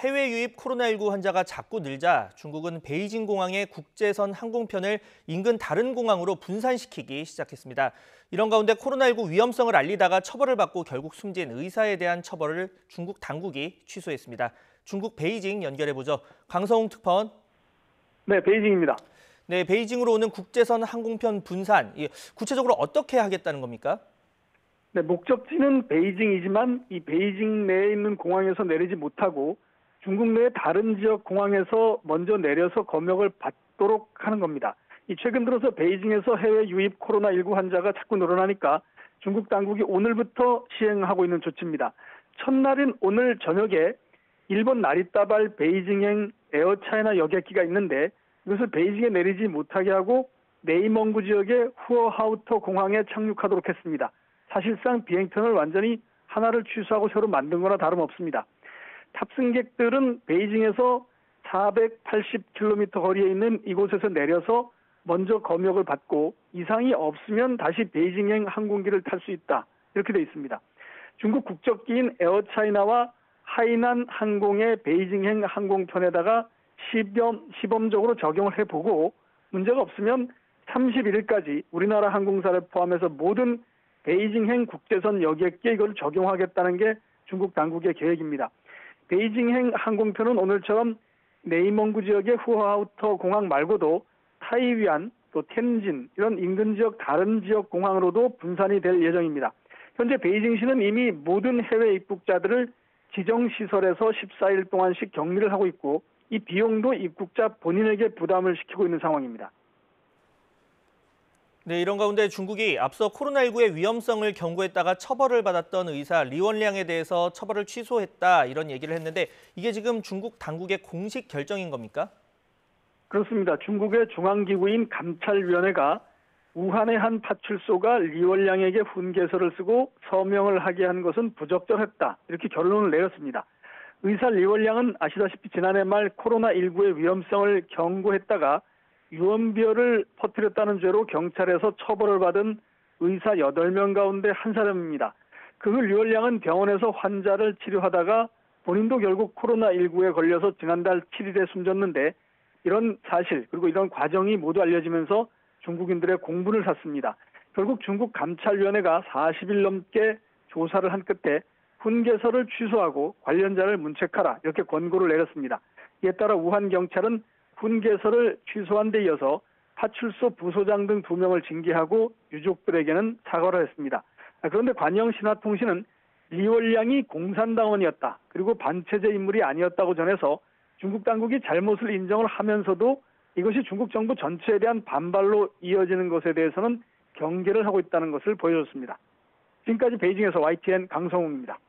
해외 유입 코로나19 환자가 자꾸 늘자 중국은 베이징 공항의 국제선 항공편을 인근 다른 공항으로 분산시키기 시작했습니다. 이런 가운데 코로나19 위험성을 알리다가 처벌을 받고 결국 숨진 의사에 대한 처벌을 중국 당국이 취소했습니다. 중국 베이징 연결해보죠. 강성웅 특파원. 네, 베이징입니다. 네, 베이징으로 오는 국제선 항공편 분산, 구체적으로 어떻게 하겠다는 겁니까? 네, 목적지는 베이징이지만 이 베이징 내에 있는 공항에서 내리지 못하고 중국 내 다른 지역 공항에서 먼저 내려서 검역을 받도록 하는 겁니다. 최근 들어서 베이징에서 해외 유입 코로나19 환자가 자꾸 늘어나니까 중국 당국이 오늘부터 시행하고 있는 조치입니다. 첫날인 오늘 저녁에 일본 나리타발 베이징행 에어차이나 여객기가 있는데 이것을 베이징에 내리지 못하게 하고 내이멍구 지역의 후어하우터 공항에 착륙하도록 했습니다. 사실상 비행편을 완전히 하나를 취소하고 새로 만든 거나 다름없습니다. 탑승객들은 베이징에서 480km 거리에 있는 이곳에서 내려서 먼저 검역을 받고 이상이 없으면 다시 베이징행 항공기를 탈 수 있다. 이렇게 되어 있습니다. 중국 국적기인 에어차이나와 하이난 항공의 베이징행 항공편에다가 시범적으로 적용을 해보고 문제가 없으면 31일까지 우리나라 항공사를 포함해서 모든 베이징행 국제선 여객기에 이걸 적용하겠다는 게 중국 당국의 계획입니다. 베이징행 항공편은 오늘처럼 내이멍구 지역의 후하우터 공항 말고도 타이위안, 또 텐진 이런 인근 지역 다른 지역 공항으로도 분산이 될 예정입니다. 현재 베이징시는 이미 모든 해외 입국자들을 지정시설에서 14일 동안씩 격리를 하고 있고 이 비용도 입국자 본인에게 부담을 시키고 있는 상황입니다. 네, 이런 가운데 중국이 앞서 코로나19의 위험성을 경고했다가 처벌을 받았던 의사 리원량에 대해서 처벌을 취소했다 이런 얘기를 했는데 이게 지금 중국 당국의 공식 결정인 겁니까? 그렇습니다. 중국의 중앙기구인 감찰위원회가 우한의 한 파출소가 리원량에게 훈계서를 쓰고 서명을 하게 한 것은 부적절했다. 이렇게 결론을 내렸습니다. 의사 리원량은 아시다시피 지난해 말 코로나19의 위험성을 경고했다가 유언비어를 퍼뜨렸다는 죄로 경찰에서 처벌을 받은 의사 8명 가운데 한 사람입니다. 그 리원량은 병원에서 환자를 치료하다가 본인도 결국 코로나19에 걸려서 지난달 7일에 숨졌는데 이런 사실 그리고 이런 과정이 모두 알려지면서 중국인들의 공분을 샀습니다. 결국 중국 감찰위원회가 40일 넘게 조사를 한 끝에 훈계서를 취소하고 관련자를 문책하라 이렇게 권고를 내렸습니다. 이에 따라 우한 경찰은 훈계서를 취소한 데 이어서 파출소 부소장 등 2명을 징계하고 유족들에게는 사과를 했습니다. 그런데 관영신화통신은 리원량이 공산당원이었다. 그리고 반체제 인물이 아니었다고 전해서 중국 당국이 잘못을 인정을 하면서도 이것이 중국 정부 전체에 대한 반발로 이어지는 것에 대해서는 경계를 하고 있다는 것을 보여줬습니다. 지금까지 베이징에서 YTN 강성웅입니다.